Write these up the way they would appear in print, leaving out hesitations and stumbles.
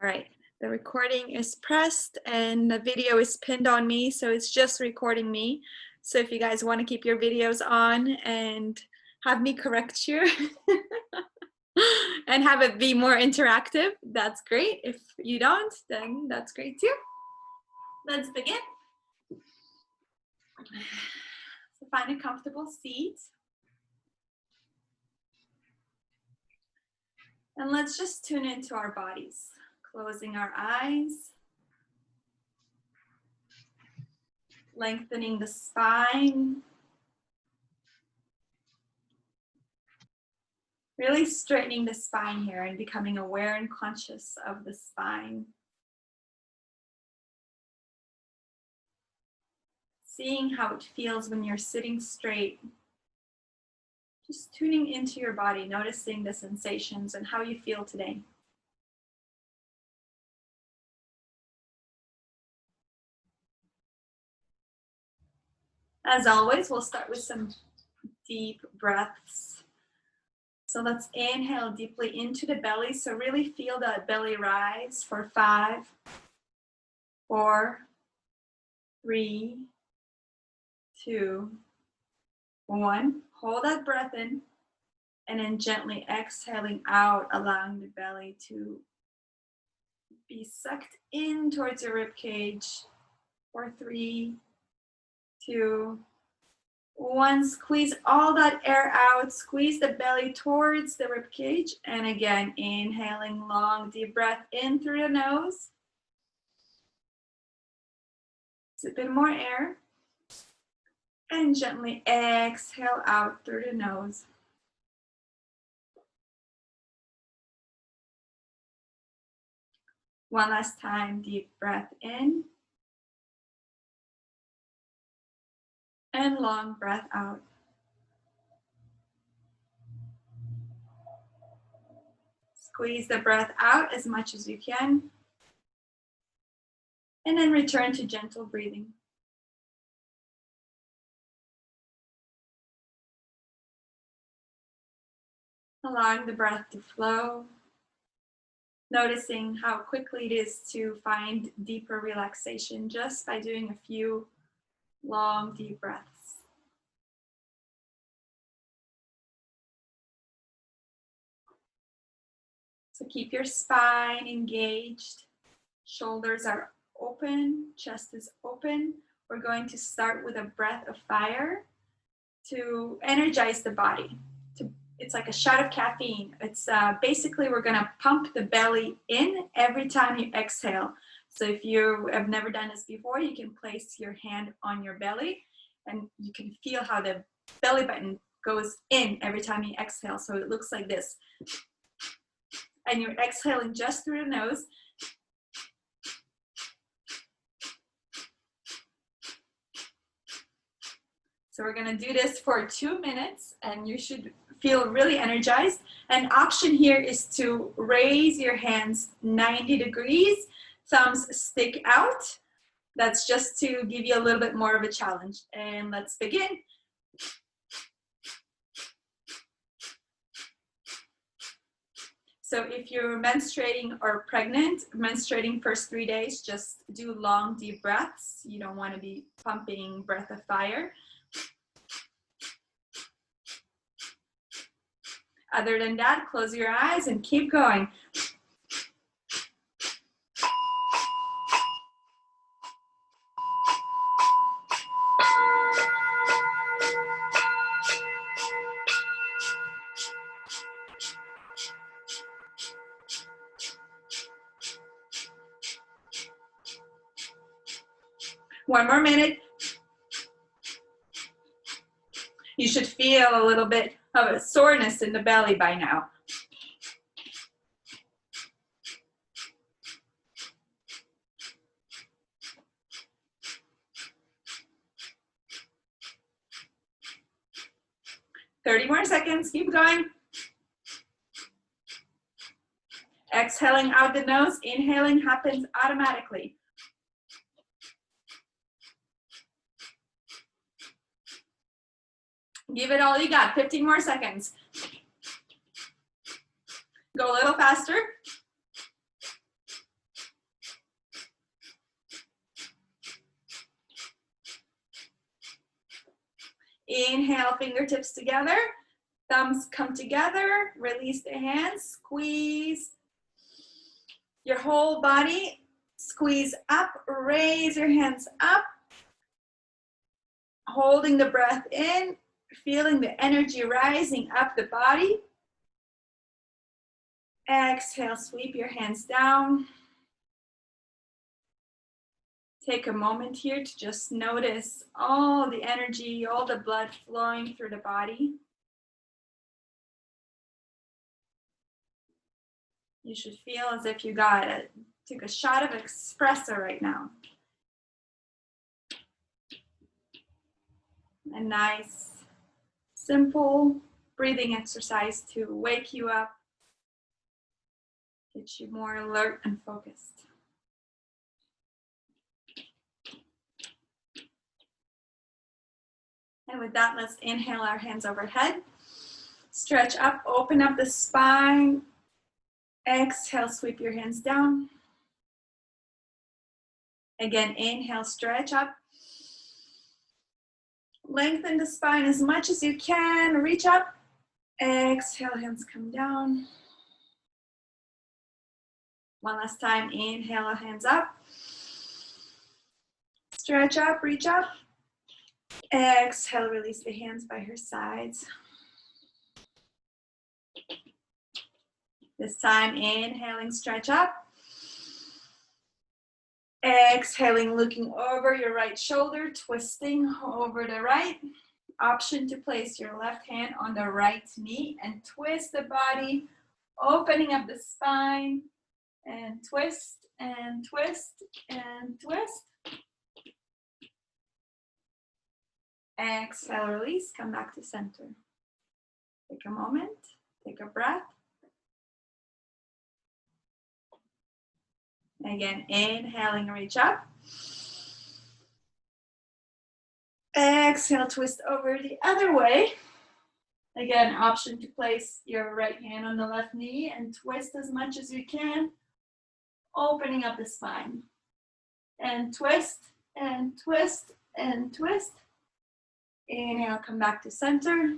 All right, the recording is pressed and the video is pinned on me, so it's just recording me. So if you guys want to keep your videos on and have me correct you and have it be more interactive, that's great. If you don't, then that's great too. Let's begin. So find a comfortable seat. And let's just tune into our bodies, closing our eyes, lengthening the spine, really straightening the spine here and becoming aware and conscious of the spine. Seeing how it feels when you're sitting straight. Just tuning into your body, noticing the sensations and how you feel today. As always, we'll start with some deep breaths. So let's inhale deeply into the belly. So really feel that belly rise for 5, 4, 3, 2, 1. Hold that breath in and then gently exhaling out, allowing the belly to be sucked in towards your rib cage for 3, 2, 1. Squeeze all that air out, squeeze the belly towards the rib cage, and again inhaling long deep breath in through the nose. It's a bit more air, and gently exhale out through the nose. One last time, deep breath in and long breath out. Squeeze the breath out as much as you can, and then return to gentle breathing. Allowing the breath to flow, noticing how quickly it is to find deeper relaxation just by doing a few long, deep breaths. So keep your spine engaged, shoulders are open, chest is open. We're going to start with a breath of fire to energize the body. It's like a shot of caffeine. It's basically we're gonna pump the belly in every time you exhale. So if you have never done this before, you can place your hand on your belly and you can feel how the belly button goes in every time you exhale. So it looks like this. And you're exhaling just through the nose. So we're gonna do this for 2 minutes and you should feel really energized. An option here is to raise your hands 90 degrees, thumbs stick out. That's just to give you a little bit more of a challenge. And let's begin. So if you're menstruating or pregnant, menstruating first 3 days, just do long, deep breaths. You don't want to be pumping breath of fire. Other than that, close your eyes and keep going. One more minute. You should feel a little bit of a soreness in the belly by now. "30 more seconds, keep going. Exhaling out the nose, inhaling happens automatically. Give it all you got, 15 more seconds. Go a little faster. Inhale, fingertips together. Thumbs come together. Release the hands. Squeeze your whole body. Squeeze up. Raise your hands up. Holding the breath in. Feeling the energy rising up the body. Exhale, sweep your hands down. Take a moment here to just notice all the energy, all the blood flowing through the body. You should feel as if you took a shot of espresso right now. A nice, simple breathing exercise to wake you up, get you more alert and focused. And with that, let's inhale our hands overhead. Stretch up, open up the spine. Exhale, sweep your hands down. Again, inhale, stretch up. Lengthen the spine as much as you can. Reach up. Exhale, hands come down. One last time, inhale, hands up. Stretch up, reach up. Exhale, release the hands by her sides. This time, inhaling, stretch up. Exhaling, looking over your right shoulder, twisting over the right. Option to place your left hand on the right knee and twist the body, opening up the spine, and twist, and twist, and twist. Exhale, release, come back to center. Take a moment, take a breath. Again, inhaling, reach up. Exhale, twist over the other way. Again, option to place your right hand on the left knee and twist as much as you can, opening up the spine. And twist, and twist, and twist. Inhale, come back to center.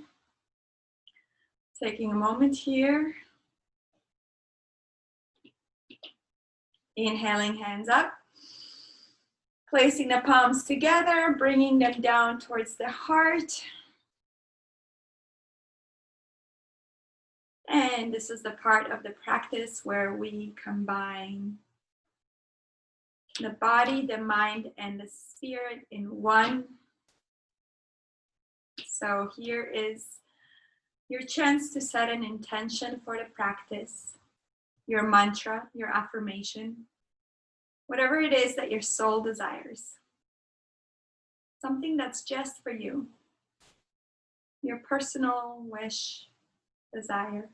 Taking a moment here. Inhaling, hands up. Placing the palms together, bringing them down towards the heart. And this is the part of the practice where we combine the body, the mind, and the spirit in one. So here is your chance to set an intention for the practice, your mantra, your affirmation, whatever it is that your soul desires. Something that's just for you, your personal wish, desire.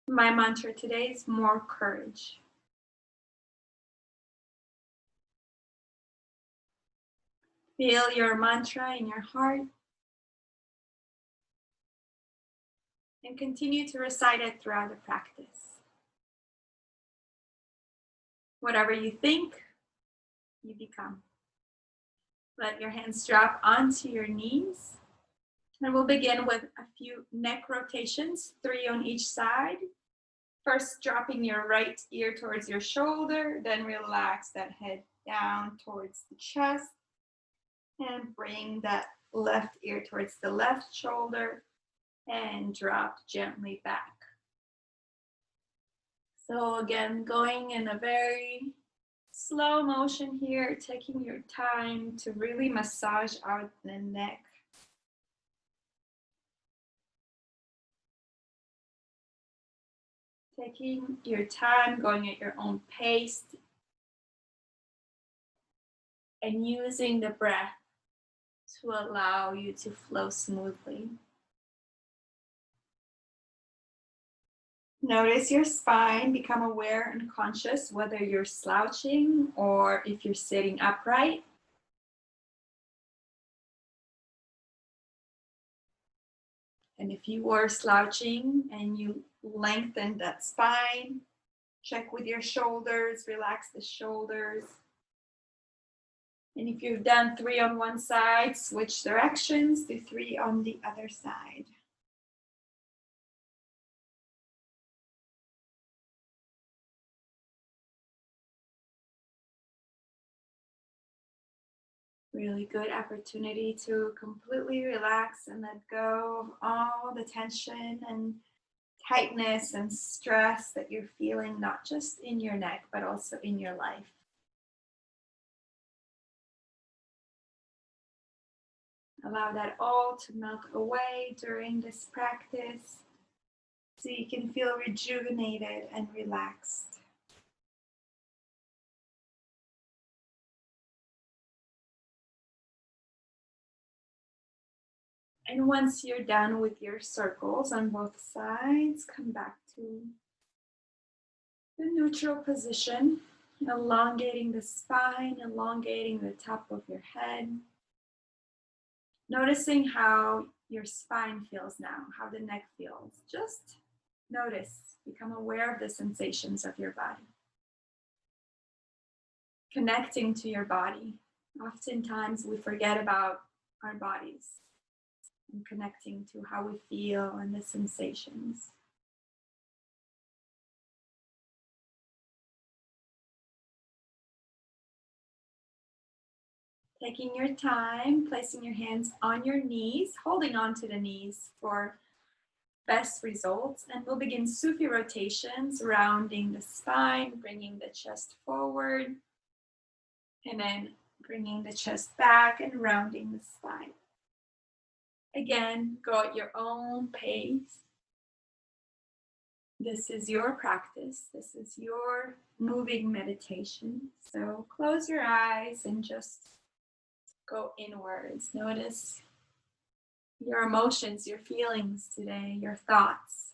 My mantra today is more courage. Feel your mantra in your heart and continue to recite it throughout the practice. Whatever you think, you become. Let your hands drop onto your knees. And we'll begin with a few neck rotations, 3 on each side. First, dropping your right ear towards your shoulder, then relax that head down towards the chest. And bring that left ear towards the left shoulder and drop gently back. So again, going in a very slow motion here, taking your time to really massage out the neck. Taking your time, going at your own pace, and using the breath to allow you to flow smoothly. Notice your spine, become aware and conscious whether you're slouching or if you're sitting upright. And if you are slouching and you lengthen that spine, check with your shoulders, relax the shoulders. And if you've done 3 on one side, switch directions, do 3 on the other side. Really good opportunity to completely relax and let go of all the tension and tightness and stress that you're feeling, not just in your neck, but also in your life. Allow that all to melt away during this practice so you can feel rejuvenated and relaxed. And once you're done with your circles on both sides, come back to the neutral position, elongating the spine, elongating the top of your head. Noticing how your spine feels now, how the neck feels. Just notice, become aware of the sensations of your body. Connecting to your body. Oftentimes we forget about our bodies and connecting to how we feel and the sensations. Taking your time, placing your hands on your knees, holding on to the knees for best results. And we'll begin Sufi rotations, rounding the spine, bringing the chest forward, and then bringing the chest back and rounding the spine. Again, go at your own pace. This is your practice. This is your moving meditation. So close your eyes and just go inwards. Notice your emotions, your feelings today, your thoughts.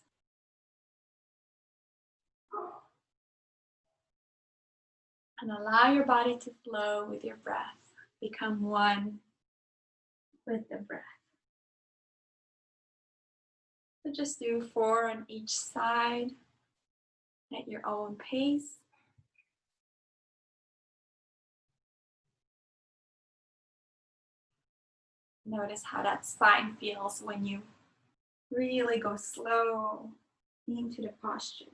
And allow your body to flow with your breath. Become one with the breath. So just do 4 on each side at your own pace. Notice how that spine feels when you really go slow into the posture.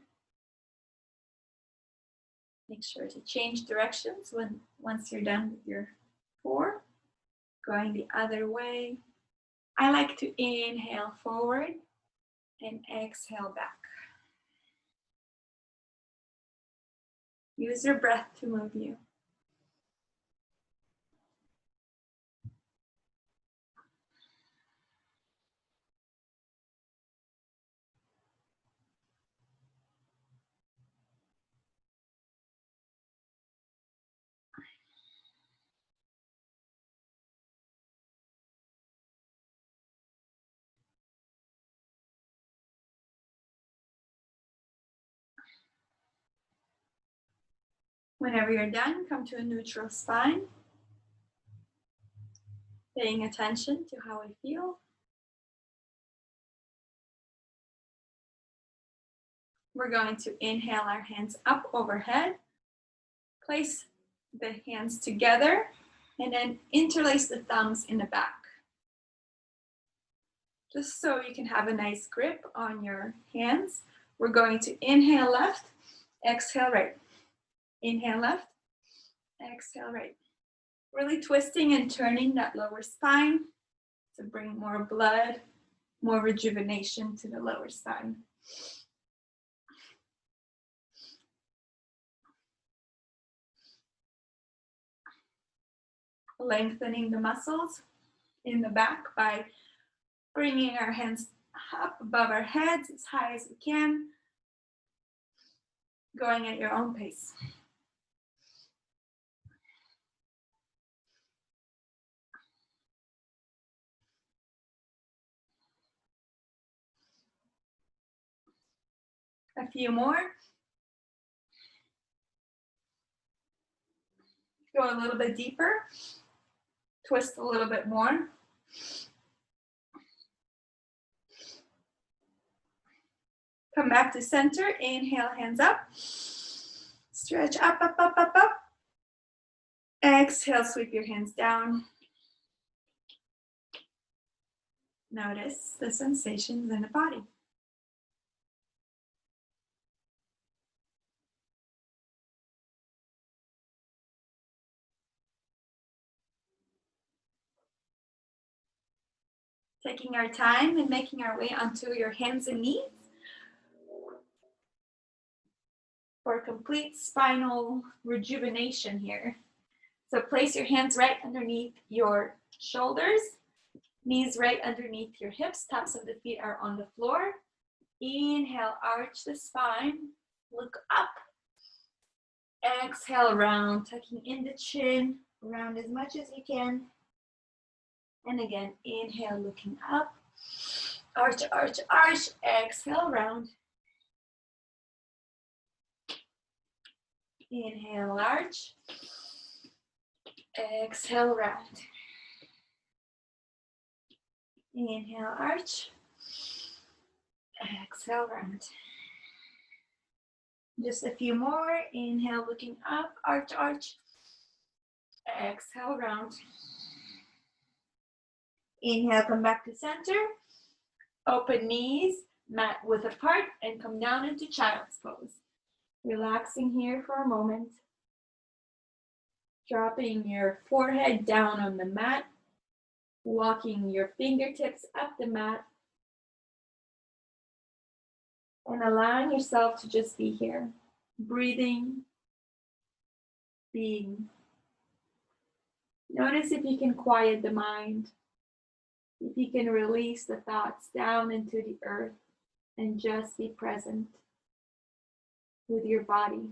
Make sure to change directions once you're done with your 4. Going the other way. I like to inhale forward and exhale back. Use your breath to move you. Whenever you're done, come to a neutral spine. Paying attention to how we feel. We're going to inhale our hands up overhead. Place the hands together and then interlace the thumbs in the back. Just so you can have a nice grip on your hands. We're going to inhale left, exhale right. Inhale left, exhale right. Really twisting and turning that lower spine to bring more blood, more rejuvenation to the lower spine. Lengthening the muscles in the back by bringing our hands up above our heads as high as we can, going at your own pace. A few more. Go a little bit deeper. Twist a little bit more. Come back to center. Inhale, hands up. Stretch up, up, up, up, up. Exhale, sweep your hands down. Notice the sensations in the body. Taking our time and making our way onto your hands and knees for complete spinal rejuvenation here. So place your hands right underneath your shoulders, knees right underneath your hips, tops of the feet are on the floor. Inhale, arch the spine, look up. Exhale, round, tucking in the chin, round as much as you can. And again, inhale, looking up. Arch, arch, arch. Exhale, round. Inhale, arch. Exhale, round. Inhale, arch. Exhale, round. Just a few more. Inhale, looking up. Arch, arch. Exhale, round. Inhale, come back to center. Open knees, mat width apart, and come down into child's pose. Relaxing here for a moment. Dropping your forehead down on the mat. Walking your fingertips up the mat. And allowing yourself to just be here. Breathing. Being. Notice if you can quiet the mind. If you can release the thoughts down into the earth and just be present with your body.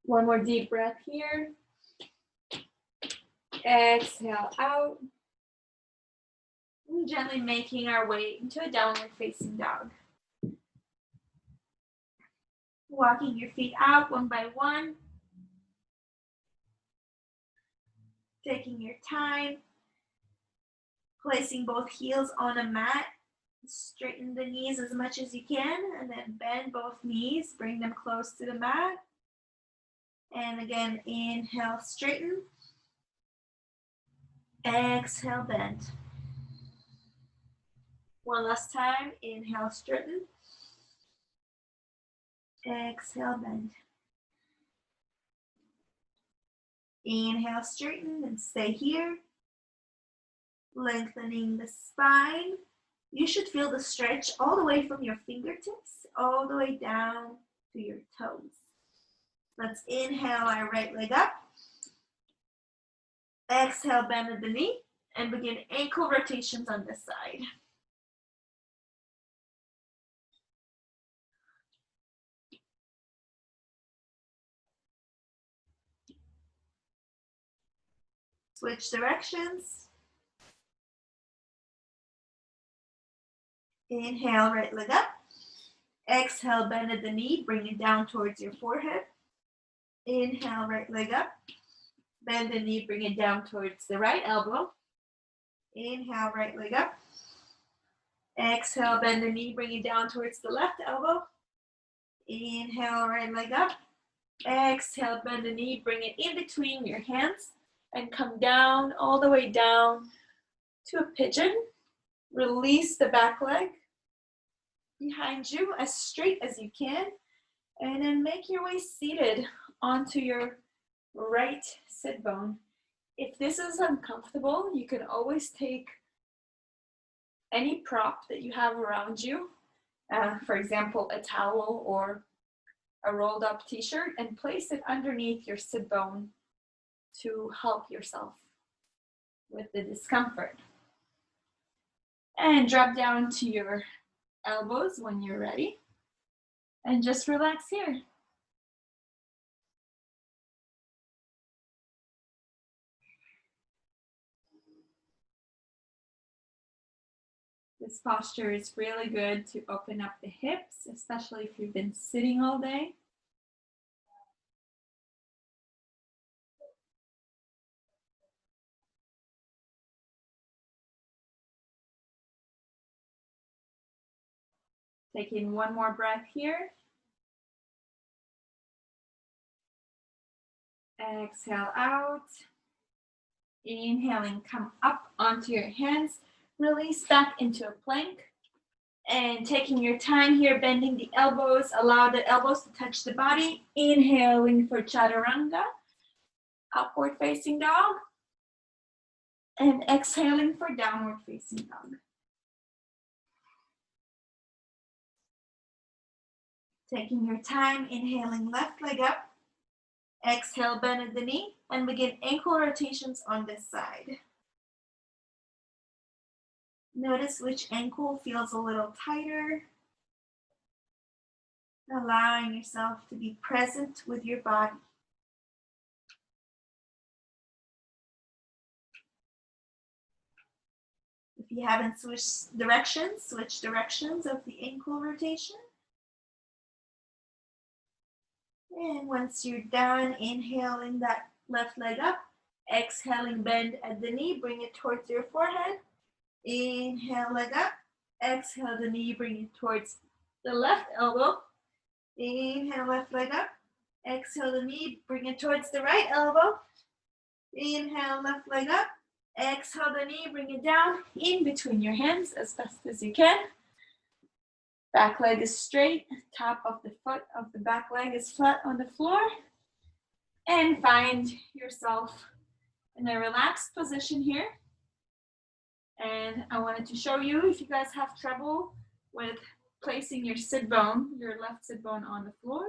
One more deep breath here. Exhale out. And gently making our way into a downward facing dog. Walking your feet out one by one. Taking your time. Placing both heels on a mat. Straighten the knees as much as you can. And then bend both knees. Bring them close to the mat. And again, inhale, straighten. Exhale, bend. One last time. Inhale, straighten. Exhale, bend. Inhale, straighten and stay here. Lengthening the spine. You should feel the stretch all the way from your fingertips, all the way down to your toes. Let's inhale our right leg up. Exhale, bend at the knee and begin ankle rotations on this side. Switch directions. Inhale, right leg up. Exhale, bend at the knee, bring it down towards your forehead. Inhale, right leg up. Bend the knee, bring it down towards the right elbow. Inhale, right leg up. Exhale, bend the knee, bring it down towards the left elbow. Inhale, right leg up. Exhale, bend the knee, bring it in between your hands and come down, all the way down to a pigeon. Release the back leg behind you as straight as you can. And then make your way seated onto your right sit bone. If this is uncomfortable, you can always take any prop that you have around you, for example, a towel or a rolled up t-shirt, and place it underneath your sit bone to help yourself with the discomfort. And drop down to your elbows when you're ready. And just relax here. This posture is really good to open up the hips, especially if you've been sitting all day. Take in one more breath here. Exhale out. Inhaling, come up onto your hands. Release back into a plank. And taking your time here, bending the elbows. Allow the elbows to touch the body. Inhaling for chaturanga. Upward facing dog. And exhaling for downward facing dog. Taking your time, inhaling left leg up. Exhale, bend at the knee, and begin ankle rotations on this side. Notice which ankle feels a little tighter. Allowing yourself to be present with your body. If you haven't switched directions, switch directions of the ankle rotation. And once you're done, inhaling that left leg up, exhaling, bend at the knee, bring it towards your forehead. Inhale, leg up, exhale the knee, bring it towards the left elbow. Inhale, left leg up, exhale the knee, bring it towards the right elbow. Inhale, left leg up, exhale the knee, bring it down in between your hands as best as you can. Back leg is straight, top of the foot of the back leg is flat on the floor. And find yourself in a relaxed position here. And I wanted to show you, if you guys have trouble with placing your sit bone, your left sit bone on the floor,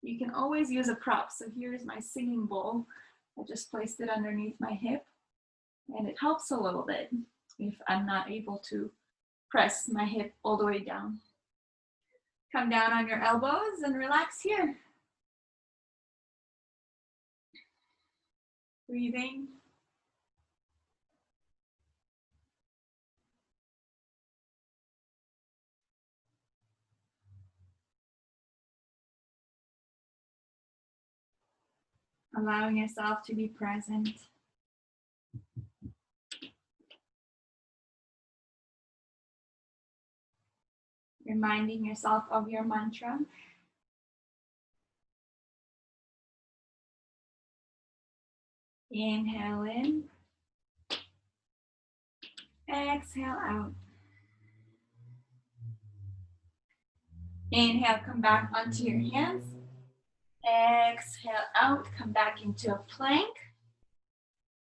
you can always use a prop. So here's my singing bowl. I just placed it underneath my hip, and it helps a little bit if I'm not able to press my hip all the way down. Come down on your elbows and relax here. Breathing. Allowing yourself to be present. Reminding yourself of your mantra. Inhale in. Exhale out. Inhale, come back onto your hands. Exhale out, come back into a plank.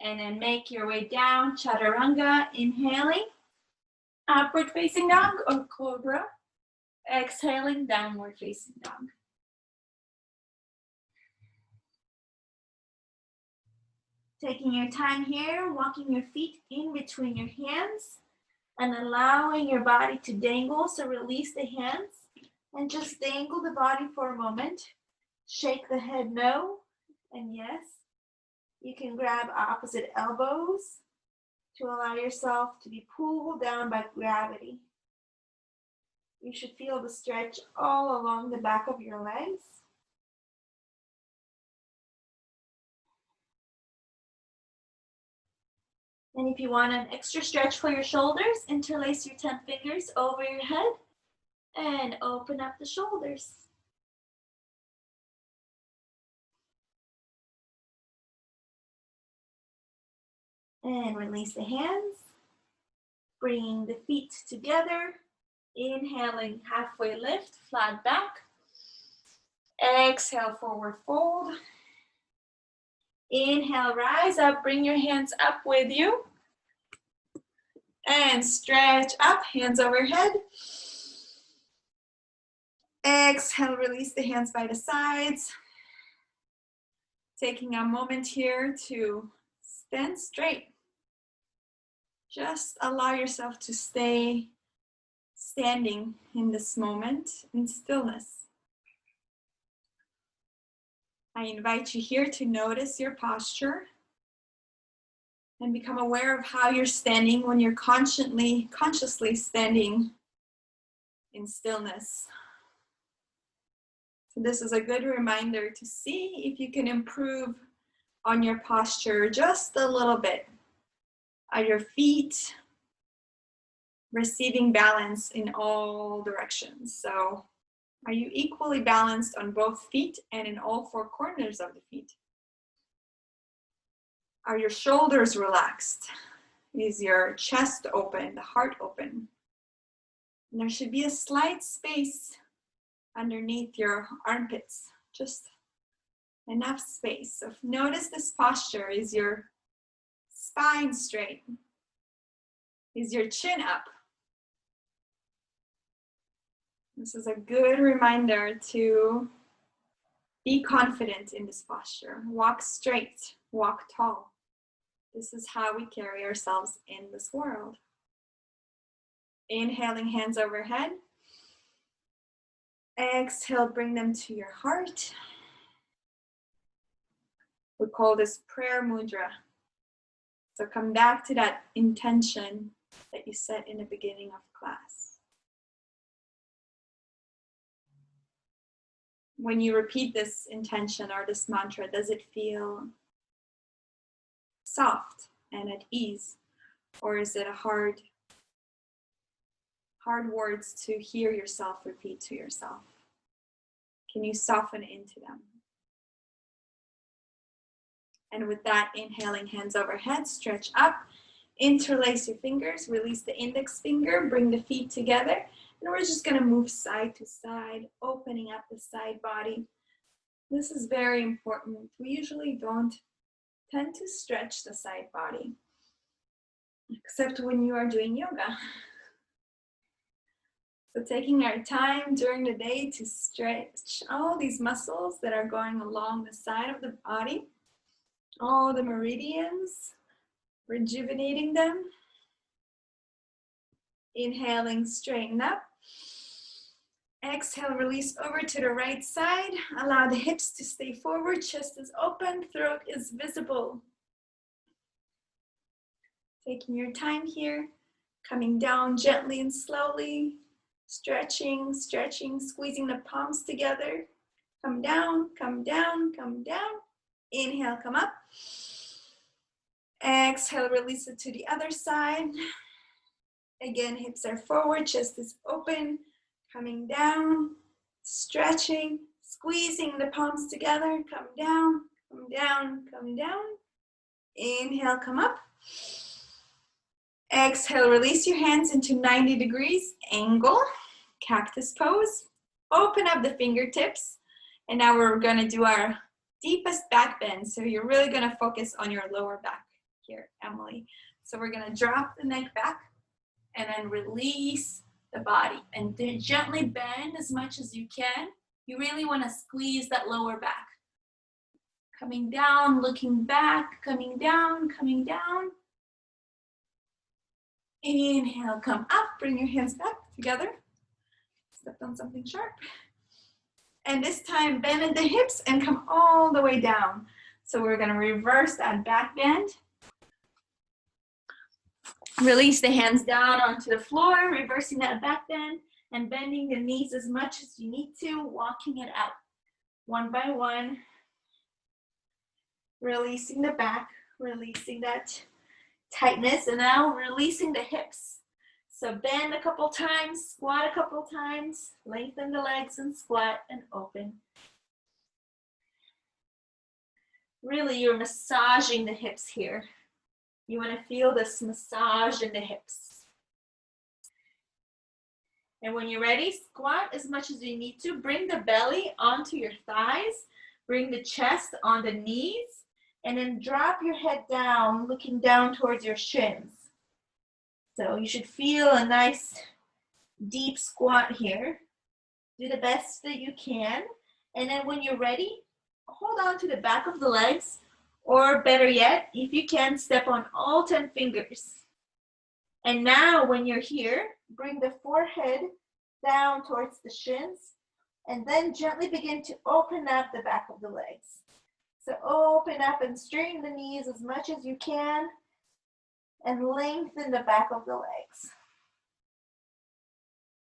And then make your way down, chaturanga, inhaling. Upward facing dog or cobra. Exhaling, downward facing dog. Taking your time here, walking your feet in between your hands and allowing your body to dangle. So release the hands and just dangle the body for a moment. Shake the head no and yes. You can grab opposite elbows to allow yourself to be pulled down by gravity. You should feel the stretch all along the back of your legs. And if you want an extra stretch for your shoulders, interlace your 10 fingers over your head and open up the shoulders. And release the hands, bringing the feet together. Inhaling, halfway lift, flat back. Exhale, forward fold. Inhale, rise up, bring your hands up with you. And stretch up, hands overhead. Exhale, release the hands by the sides. Taking a moment here to stand straight. Just allow yourself to stay standing in this moment in stillness. I invite you here to notice your posture and become aware of how you're standing when you're consciously standing in stillness. So this is a good reminder to see if you can improve on your posture just a little bit. Are your feet receiving balance in all directions. So are you equally balanced on both feet and in all four corners of the feet? Are your shoulders relaxed? Is your chest open, the heart open? And there should be a slight space underneath your armpits, just enough space. So notice this posture. Is your spine straight? Is your chin up? This is a good reminder to be confident in this posture. Walk straight, walk tall. This is how we carry ourselves in this world. Inhaling, hands overhead. Exhale, bring them to your heart. We call this prayer mudra. So come back to that intention that you set in the beginning of class. When you repeat this intention or this mantra, does it feel soft and at ease? Or is it a hard words to hear yourself repeat to yourself? Can you soften into them? And with that, inhaling, hands overhead, stretch up, interlace your fingers, release the index finger, bring the feet together, and we're just gonna move side to side, opening up the side body. This is very important. We usually don't tend to stretch the side body, except when you are doing yoga. So taking our time during the day to stretch all these muscles that are going along the side of the body, all the meridians, rejuvenating them. Inhaling, straighten up. Exhale, release over to the right side. Allow the hips to stay forward, chest is open, throat is visible. Taking your time here, coming down gently and slowly. Stretching, stretching, squeezing the palms together. Come down, come down, come down. Inhale, come up. Exhale, release it to the other side. Again, hips are forward, chest is open. Coming down, stretching, squeezing the palms together. Come down, come down, come down. Inhale, come up. Exhale, release your hands into 90 degrees angle, cactus pose. Open up the fingertips. And now we're gonna do our deepest back bend. So you're really gonna focus on your lower back here, Emily. So we're gonna drop the neck back and then release the body. And then gently bend as much as you can. You really wanna squeeze that lower back. Coming down, looking back, coming down, coming down. Inhale, come up, bring your hands back together. Stepped on something sharp. And this time, bend at the hips and come all the way down. So we're gonna reverse that back bend. Release the hands down onto the floor, reversing that back bend and bending the knees as much as you need to, walking it out one by one. Releasing the back, releasing that tightness, and now releasing the hips. So bend a couple times, squat a couple times, lengthen the legs and squat and open. Really, you're massaging the hips here. You want to feel this massage in the hips. And when you're ready, squat as much as you need to. Bring the belly onto your thighs. Bring the chest on the knees. And then drop your head down, looking down towards your shins. So you should feel a nice deep squat here. Do the best that you can. And then when you're ready, hold on to the back of the legs. Or better yet, if you can, step on all 10 fingers. And now when you're here, bring the forehead down towards the shins. And then gently begin to open up the back of the legs. So open up and straighten the knees as much as you can and lengthen the back of the legs.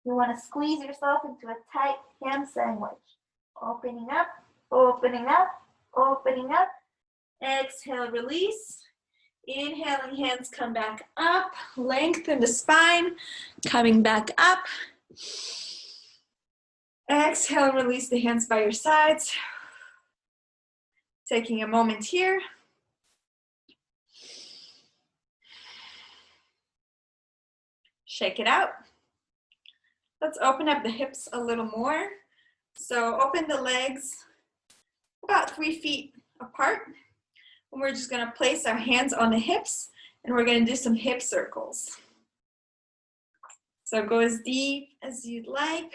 You want to squeeze yourself into a tight ham sandwich. Opening up, opening up, opening up. Exhale, release. Inhaling, hands come back up, lengthen the spine, coming back up. Exhale, release the hands by your sides. Taking a moment here. Shake it out. Let's open up the hips a little more. So open the legs about 3 feet apart. And we're just gonna place our hands on the hips and we're gonna do some hip circles. So go as deep as you'd like.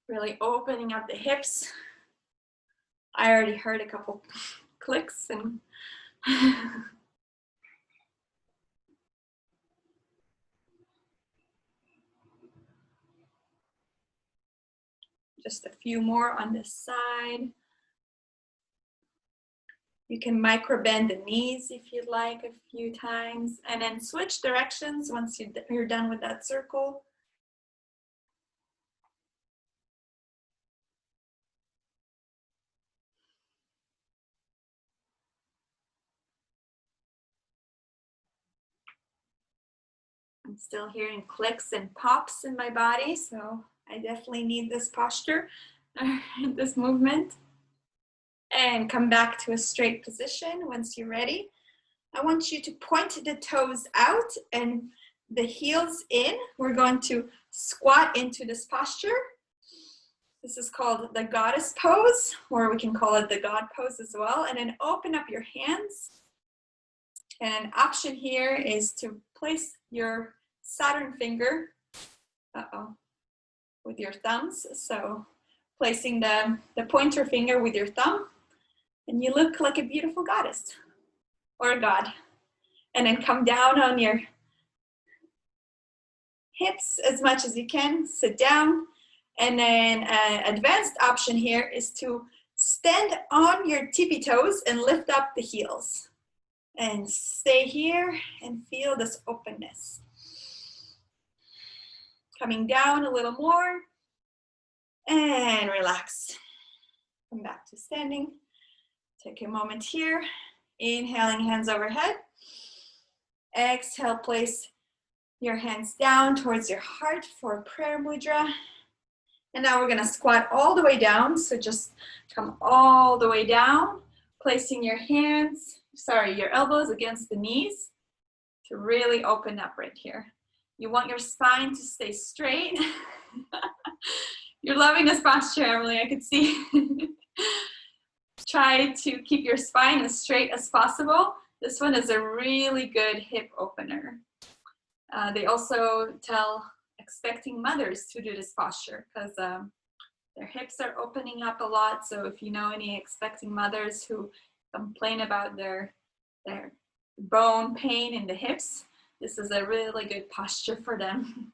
Really opening up the hips. I already heard a couple clicks and just a few more on this side. You can micro bend the knees if you'd like a few times, and then switch directions once you're done with that circle. I'm still hearing clicks and pops in my body, so I definitely need this posture, this movement. And come back to a straight position once you're ready. I want you to point the toes out and the heels in. We're going to squat into this posture. This is called the goddess pose, or we can call it the God pose as well. And then open up your hands. And an option here is to place your Saturn finger, with your thumbs. So placing the pointer finger with your thumb, and you look like a beautiful goddess or a god. And then come down on your hips as much as you can, sit down. And then an advanced option here is to stand on your tippy toes and lift up the heels. And stay here and feel this openness. Coming down a little more and relax. Come back to standing. Take a moment here. Inhaling, hands overhead. Exhale, place your hands down towards your heart for prayer mudra. And now we're gonna squat all the way down. So just come all the way down, placing your your elbows against the knees to really open up right here. You want your spine to stay straight. You're loving this posture, Emily, I could see. Try to keep your spine as straight as possible. This one is a really good hip opener. They also tell expecting mothers to do this posture because their hips are opening up a lot. So if you know any expecting mothers who complain about their bone pain in the hips, this is a really good posture for them.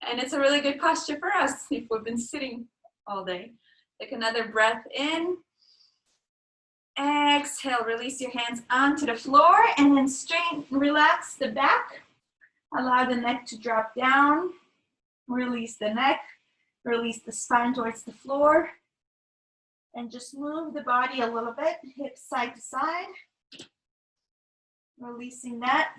And it's a really good posture for us if we've been sitting all day. Take another breath in. Exhale, release your hands onto the floor and then straighten, relax the back. Allow the neck to drop down. Release the neck, release the spine towards the floor. And just move the body a little bit, hips side to side. Releasing that.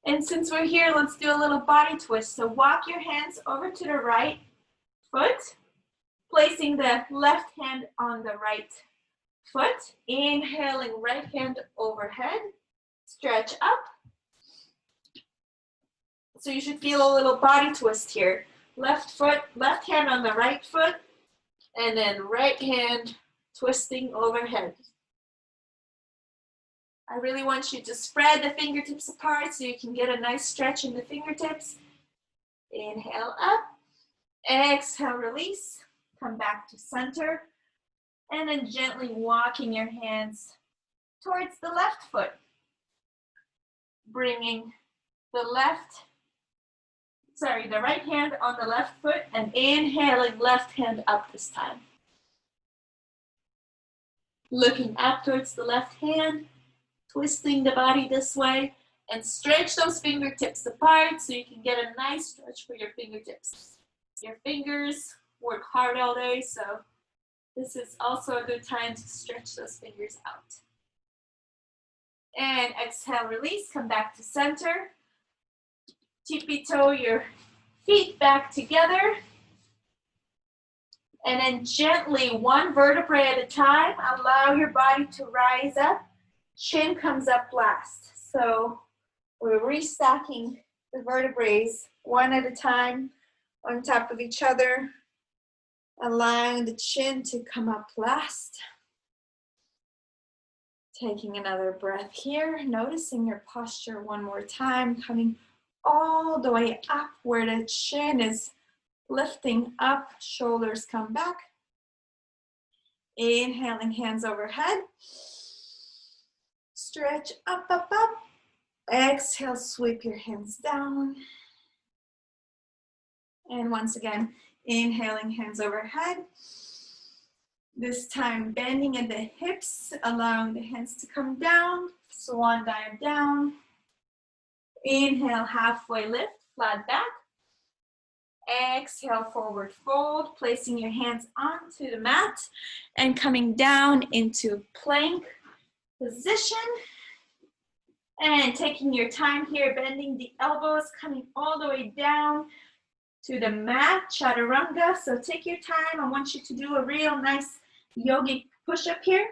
And since we're here, let's do a little body twist. So walk your hands over to the right foot, placing the left hand on the right foot. Inhaling, right hand overhead. Stretch up. So you should feel a little body twist here. Left hand on the right foot, and then right hand twisting overhead. I really want you to spread the fingertips apart so you can get a nice stretch in the fingertips. Inhale up, exhale, release, come back to center, and then gently walking your hands towards the left foot. Bringing the right hand on the left foot and inhaling left hand up this time. Looking up towards the left hand, twisting the body this way, and stretch those fingertips apart so you can get a nice stretch for your fingertips. Your fingers work hard all day, so This is also a good time to stretch those fingers out. And exhale, release, come back to center. Tippy-toe your feet back together. And then gently, one vertebrae at a time, allow your body to rise up. Chin comes up last. So we're restacking the vertebrae one at a time on top of each other, allowing the chin to come up last. Taking another breath here, noticing your posture one more time, coming all the way up where the chin is lifting up, shoulders come back. Inhaling, hands overhead. Stretch up, up, up. Exhale, sweep your hands down. And once again, inhaling, hands overhead. This time, bending at the hips, allowing the hands to come down. Swan dive down. Inhale, halfway lift, flat back. Exhale, forward fold, placing your hands onto the mat and coming down into plank position. And taking your time here, bending the elbows, coming all the way down to the mat, chaturanga. So take your time. I want you to do a real nice yogic push-up here.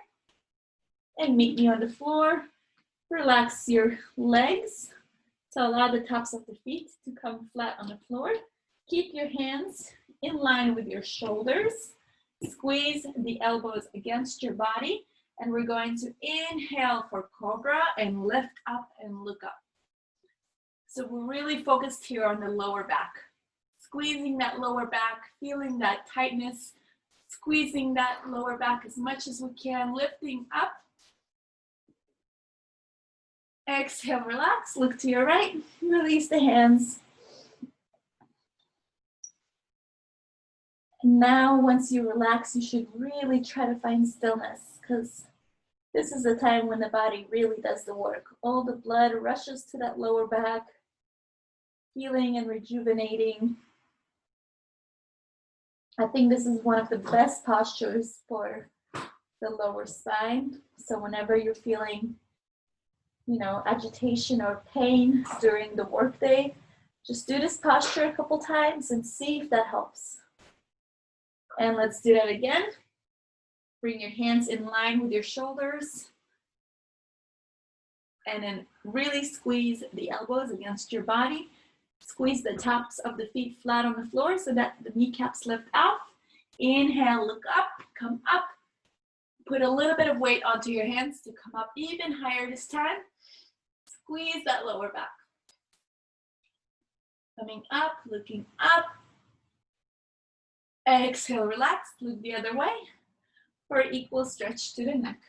And meet me on the floor. Relax your legs. So allow the tops of the feet to come flat on the floor. Keep your hands in line with your shoulders. Squeeze the elbows against your body. And we're going to inhale for cobra and lift up and look up. So we're really focused here on the lower back. Squeezing that lower back, feeling that tightness, squeezing that lower back as much as we can, lifting up. Exhale, relax, look to your right, release the hands. And now, once you relax, you should really try to find stillness, because this is the time when the body really does the work. All the blood rushes to that lower back, healing and rejuvenating. I think this is one of the best postures for the lower spine. So whenever you're feeling, agitation or pain during the workday, just do this posture a couple times and see if that helps. And let's do that again. Bring your hands in line with your shoulders. And then really squeeze the elbows against your body. Squeeze the tops of the feet flat on the floor so that the kneecaps lift out. Inhale, look up, come up. Put a little bit of weight onto your hands to come up even higher this time. Squeeze that lower back. Coming up, looking up. Exhale, relax, look the other way for equal stretch to the neck.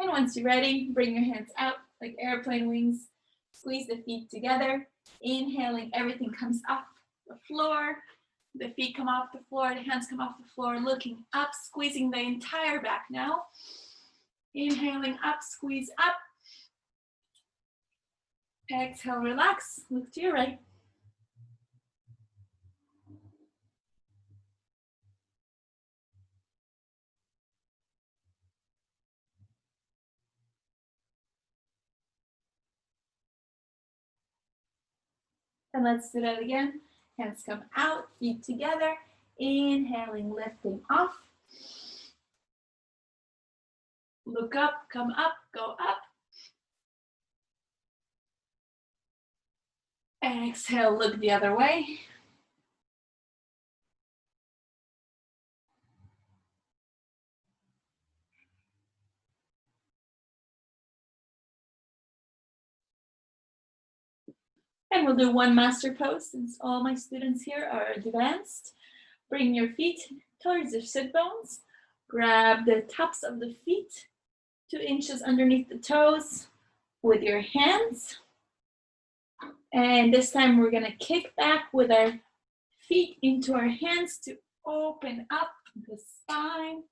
And once you're ready, bring your hands out like airplane wings. Squeeze the feet together. Inhaling, everything comes off the floor. The feet come off the floor, the hands come off the floor, looking up, squeezing the entire back now. Inhaling up, squeeze up. Exhale, relax, look to your right. And let's do that again. Hands come out, feet together. Inhaling, lifting off. Look up, come up, go up. Exhale, look the other way. And we'll do one master pose since all my students here are advanced. Bring your feet towards your sit bones. Grab the tops of the feet 2 inches underneath the toes with your hands. And this time we're gonna kick back with our feet into our hands to open up the spine.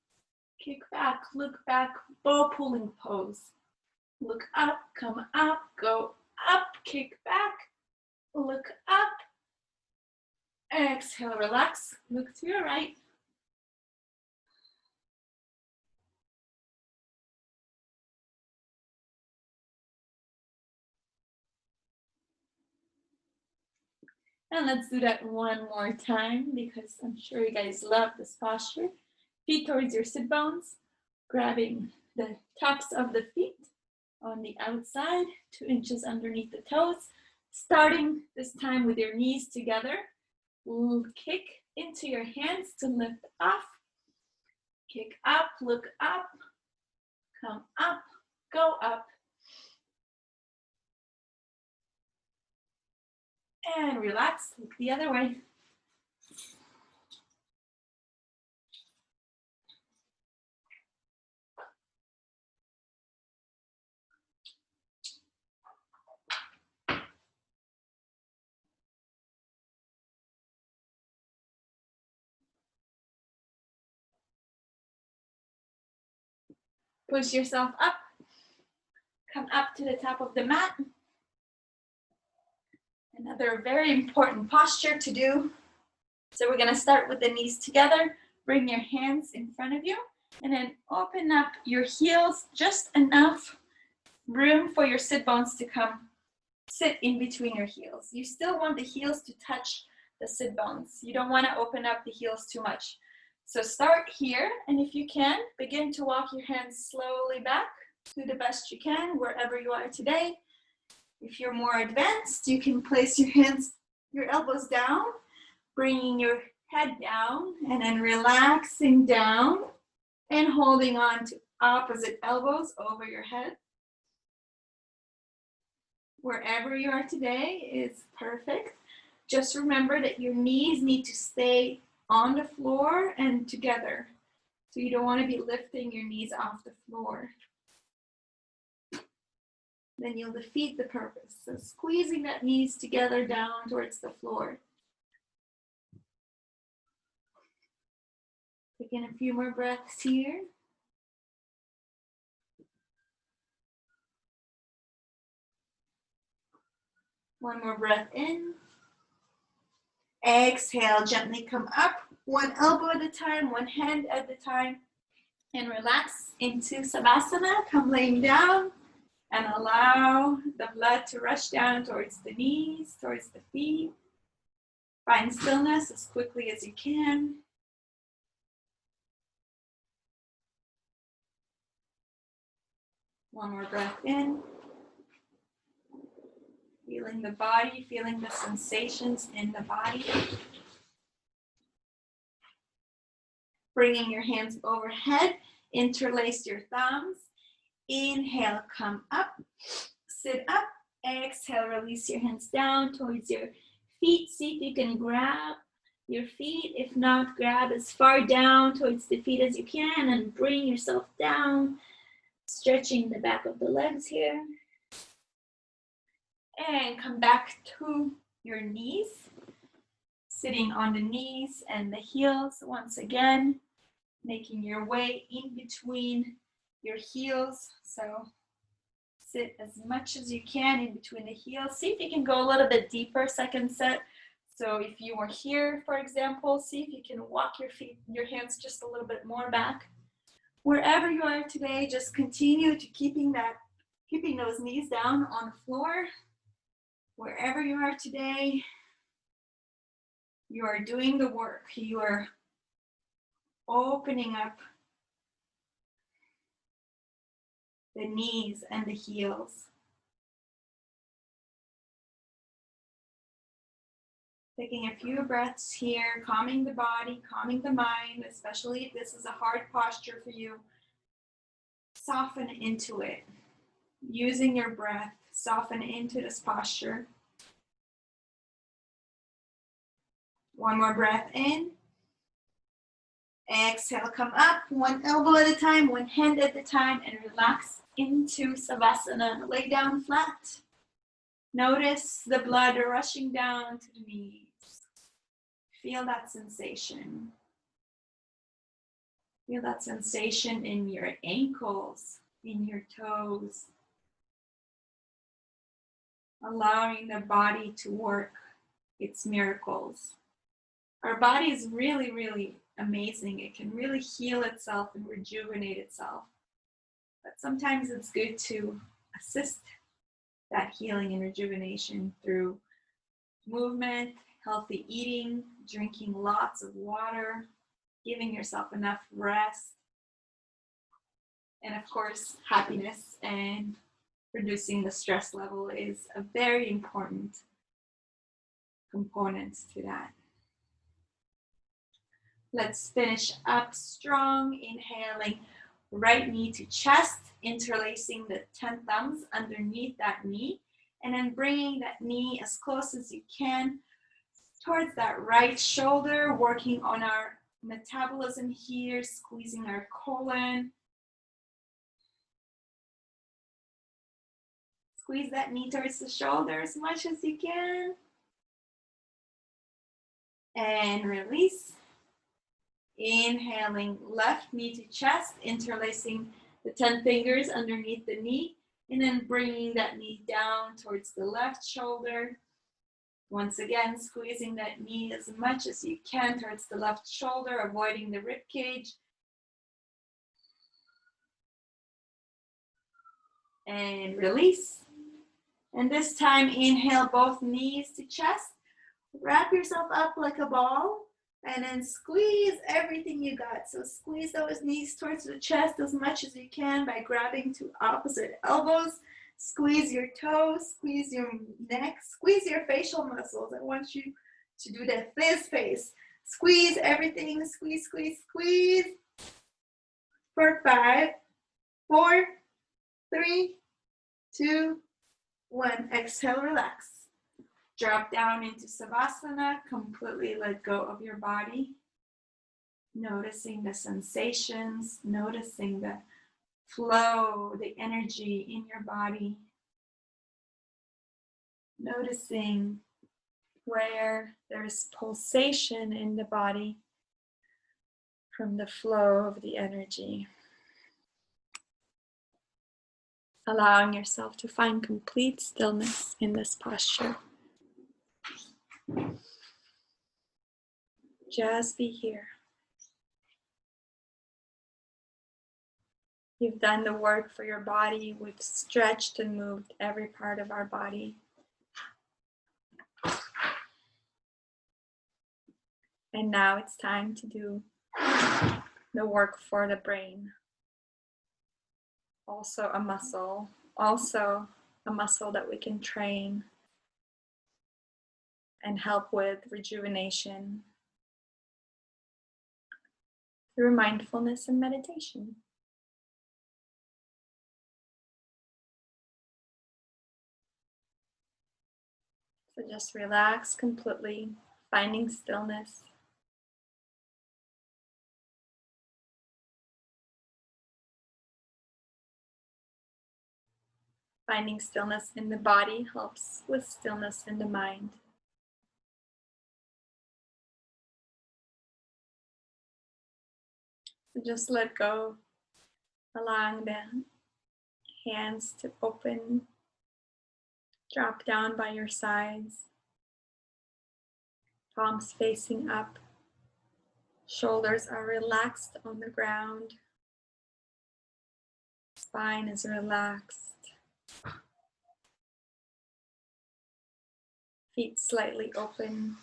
Kick back, look back, bow pulling pose. Look up, come up, go up, kick back, look up. Exhale, relax, look to your right. And let's do that one more time because I'm sure you guys love this posture. Feet towards your sit bones, grabbing the tops of the feet on the outside, 2 inches underneath the toes. Starting this time with your knees together. We'll kick into your hands to lift off. Kick up, look up, come up, go up. And relax, look the other way. Push yourself up. Come up to the top of the mat. Another very important posture to do. So we're gonna start with the knees together. Bring your hands in front of you and then open up your heels just enough room for your sit bones to come sit in between your heels. You still want the heels to touch the sit bones. You don't wanna open up the heels too much. So start here, and if you can, begin to walk your hands slowly back to the best you can, wherever you are today. If you're more advanced, you can place your hands, your elbows down, bringing your head down, and then relaxing down and holding on to opposite elbows over your head. Wherever you are today is perfect. Just remember that your knees need to stay on the floor and together. So you don't want to be lifting your knees off the floor. Then you'll defeat the purpose. So squeezing that knees together down towards the floor. Taking a few more breaths here. One more breath in. Exhale, gently come up, one elbow at a time, one hand at a time, and relax into Savasana. Come laying down and allow the blood to rush down towards the knees, towards the feet. Find stillness as quickly as you can. One more breath in. Feeling the body, feeling the sensations in the body. Bringing your hands overhead, interlace your thumbs. Inhale, come up, sit up. Exhale, release your hands down towards your feet. See if you can grab your feet. If not, grab as far down towards the feet as you can and bring yourself down. Stretching the back of the legs here. And come back to your knees. Sitting on the knees and the heels once again. Making your way in between your heels. So sit as much as you can in between the heels. See if you can go a little bit deeper, second set. So if you were here, for example, see if you can walk your feet, your hands just a little bit more back. Wherever you are today, just continue to keeping those knees down on the floor. Wherever you are today, you are doing the work. You are opening up the knees and the heels. Taking a few breaths here, calming the body, calming the mind, especially if this is a hard posture for you. Soften into it. Using your breath, soften into this posture. One more breath in. Exhale, come up, one elbow at a time, one hand at a time, and relax into Savasana. Lay down flat. Notice the blood rushing down to the knees. Feel that sensation. Feel that sensation in your ankles, in your toes. Allowing the body to work its miracles. Our body is really, really amazing. It can really heal itself and rejuvenate itself. But sometimes it's good to assist that healing and rejuvenation through movement, healthy eating, drinking lots of water, giving yourself enough rest, and of course, happiness and reducing the stress level is a very important component to that. Let's finish up strong, inhaling right knee to chest, interlacing the 10 thumbs underneath that knee, and then bringing that knee as close as you can towards that right shoulder, working on our metabolism here, squeezing our colon. Squeeze that knee towards the shoulder as much as you can. And release. Inhaling left knee to chest, interlacing the 10 fingers underneath the knee, and then bringing that knee down towards the left shoulder. Once again, squeezing that knee as much as you can towards the left shoulder, avoiding the rib cage. And release. And this time, inhale both knees to chest. Wrap yourself up like a ball. And then squeeze everything you got. So squeeze those knees towards the chest as much as you can by grabbing to opposite elbows. Squeeze your toes, squeeze your neck, squeeze your facial muscles. I want you to do that fizz face. Squeeze everything, squeeze, squeeze, squeeze. For 5, 4, 3, 2, 1. Exhale, relax. Drop down into Savasana, completely let go of your body. Noticing the sensations, noticing the flow, the energy in your body. Noticing where there's pulsation in the body from the flow of the energy. Allowing yourself to find complete stillness in this posture. Just be here. You've done the work for your body. We've stretched and moved every part of our body. And now it's time to do the work for the brain. Also a muscle that we can train and help with rejuvenation through mindfulness and meditation. So just relax completely, finding stillness. Finding stillness in the body helps with stillness in the mind. So just let go, allowing the hands to open, drop down by your sides, palms facing up, shoulders are relaxed on the ground, spine is relaxed, feet slightly open,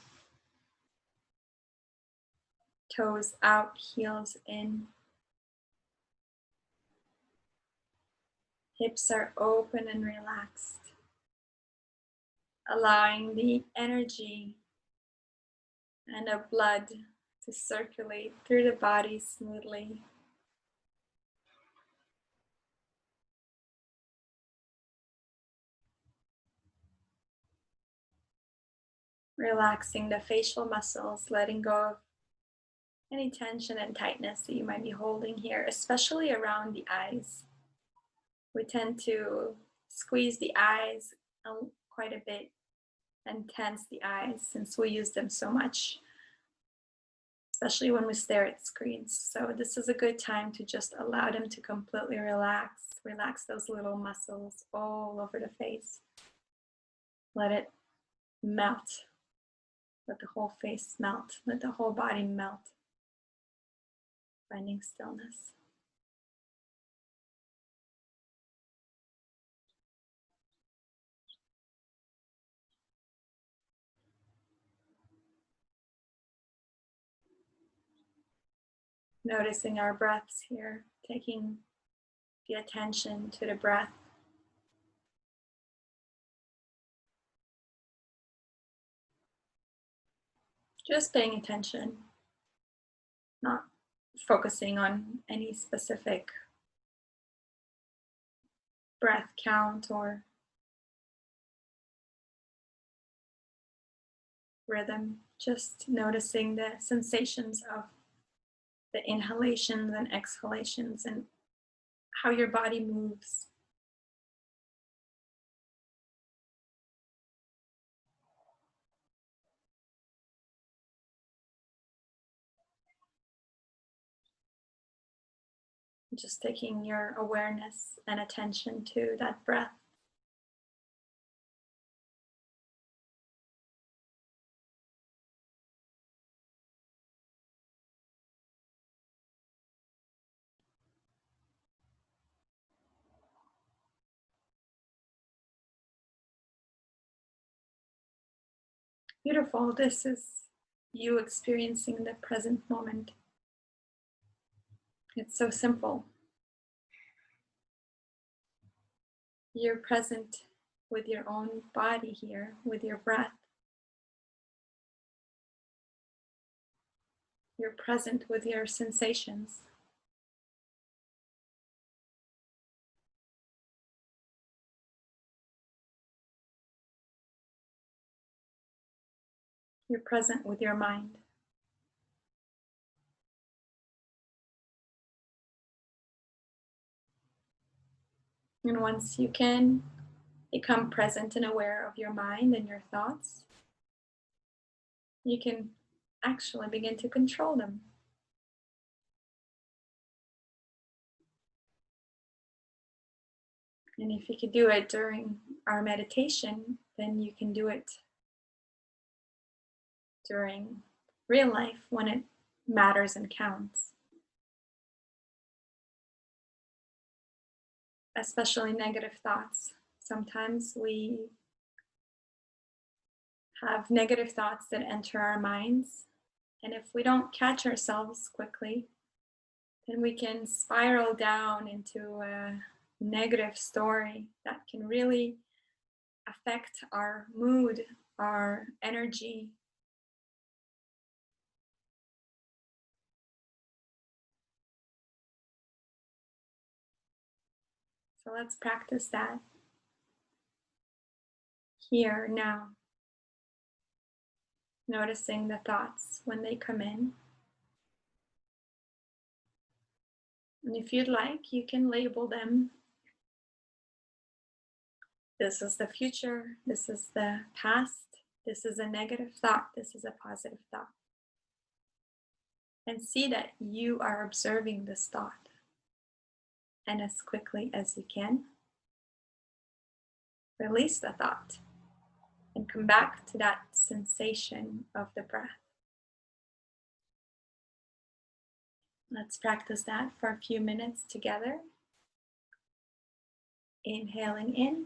toes out, heels in. Hips are open and relaxed, allowing the energy and the blood to circulate through the body smoothly. Relaxing the facial muscles, letting go of any tension and tightness that you might be holding here, especially around the eyes. We tend to squeeze the eyes quite a bit and tense the eyes since we use them so much, especially when we stare at screens. So this is a good time to just allow them to completely relax. Relax those little muscles all over the face. Let it melt. Let the whole face melt. Let the whole body melt. Finding stillness. Noticing our breaths here, taking the attention to the breath. Just paying attention, not focusing on any specific breath count or rhythm, just noticing the sensations of the inhalations and exhalations and how your body moves. Just taking your awareness and attention to that breath. Beautiful. This is you experiencing the present moment. It's so simple. You're present with your own body here, with your breath. You're present with your sensations. You're present with your mind. And once you can become present and aware of your mind and your thoughts, you can actually begin to control them. And if you could do it during our meditation, then you can do it during real life when it matters and counts. Especially negative thoughts. Sometimes we have negative thoughts that enter our minds. And if we don't catch ourselves quickly, then we can spiral down into a negative story that can really affect our mood, our energy. So let's practice that here now. Noticing the thoughts when they come in. And if you'd like, you can label them. This is the future. This is the past. This is a negative thought. This is a positive thought. And see that you are observing this thought. And as quickly as you can, release the thought and come back to that sensation of the breath. Let's practice that for a few minutes together. Inhaling in.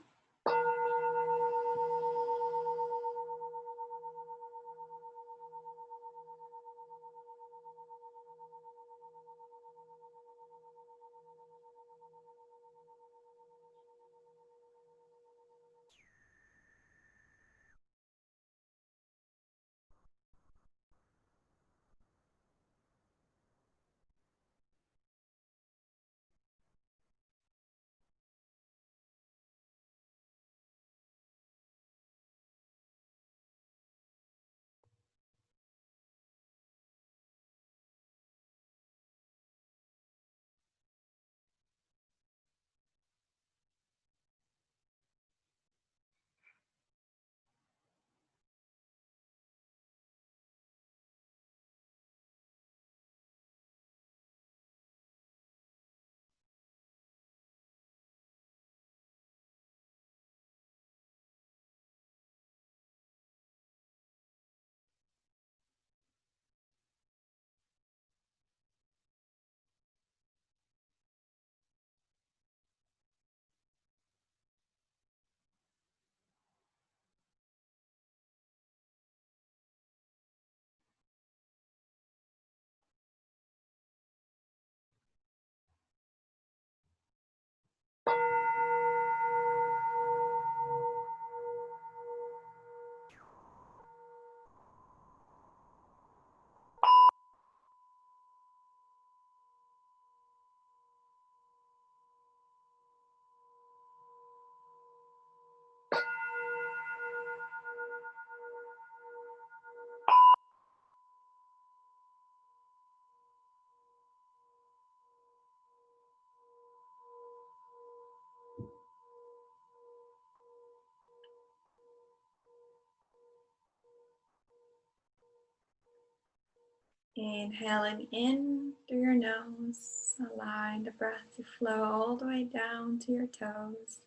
Inhaling in through your nose, allowing the breath to flow all the way down to your toes.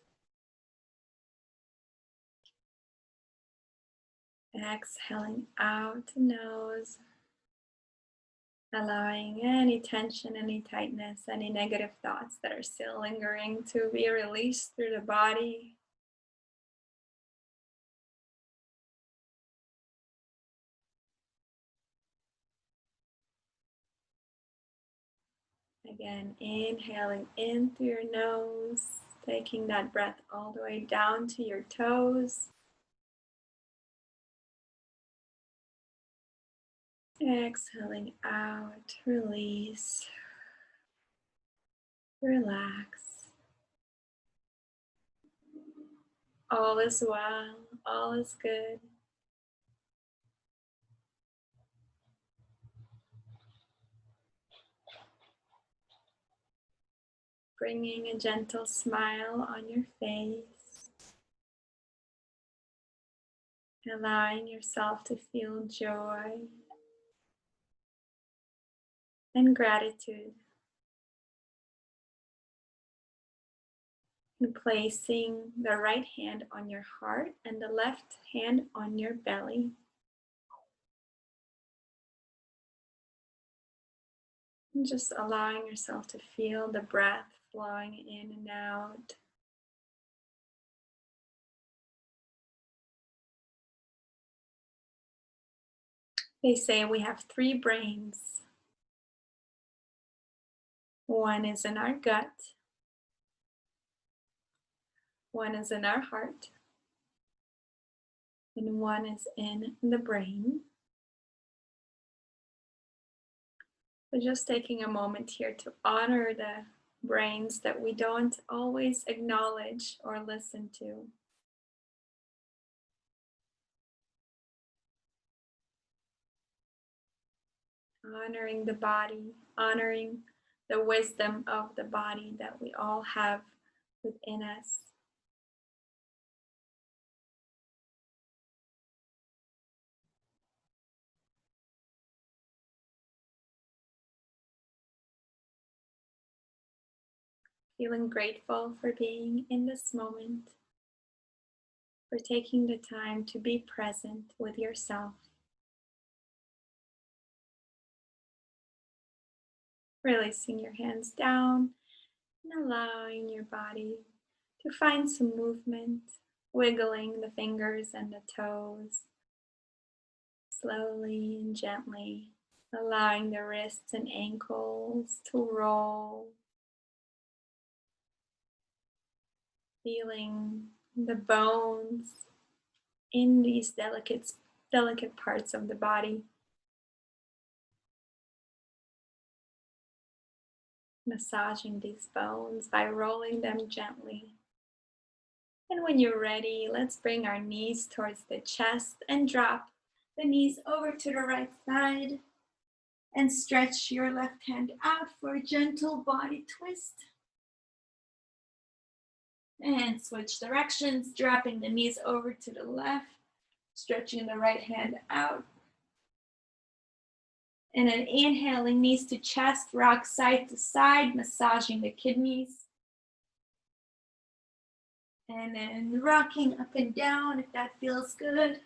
Exhaling out the nose, allowing any tension, any tightness, any negative thoughts that are still lingering to be released through the body. Again, inhaling in through your nose, taking that breath all the way down to your toes. Exhaling out, release, relax. All is well, all is good. Bringing a gentle smile on your face. Allowing yourself to feel joy and gratitude. And placing the right hand on your heart and the left hand on your belly. And just allowing yourself to feel the breath flowing in and out. They say we have 3 brains. One is in our gut, one is in our heart, and one is in the brain. So just taking a moment here to honor the brains that we don't always acknowledge or listen to. Honoring the body, honoring the wisdom of the body that we all have within us. Feeling grateful for being in this moment, for taking the time to be present with yourself. Releasing your hands down and allowing your body to find some movement, wiggling the fingers and the toes, slowly and gently, allowing the wrists and ankles to roll, feeling the bones in these delicate parts of the body. Massaging these bones by rolling them gently. And when you're ready, let's bring our knees towards the chest and drop the knees over to the right side and stretch your left hand out for a gentle body twist. And switch directions, dropping the knees over to the left, stretching the right hand out. And then inhaling, knees to chest, rock side to side, massaging the kidneys. And then rocking up and down if that feels good,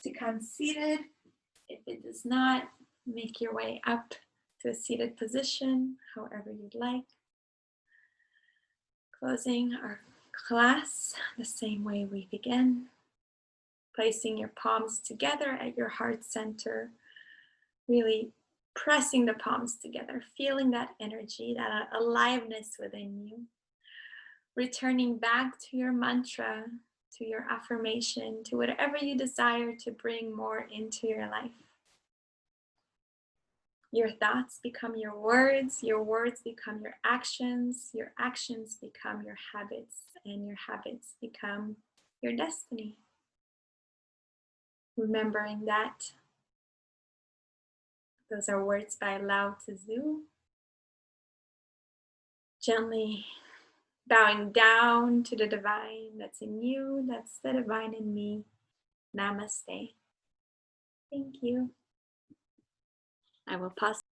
to come seated. If it does not, make your way up to a seated position, however you'd like. Closing our class the same way we begin. Placing your palms together at your heart center, really pressing the palms together, feeling that energy, that aliveness within you. Returning back to your mantra, to your affirmation, to whatever you desire to bring more into your life. Your thoughts become your words become your actions become your habits, and your habits become your destiny. Remembering that those are words by Lao Tzu. Gently bowing down to the divine that's in you, that's the divine in me. Namaste. Thank you. I will pass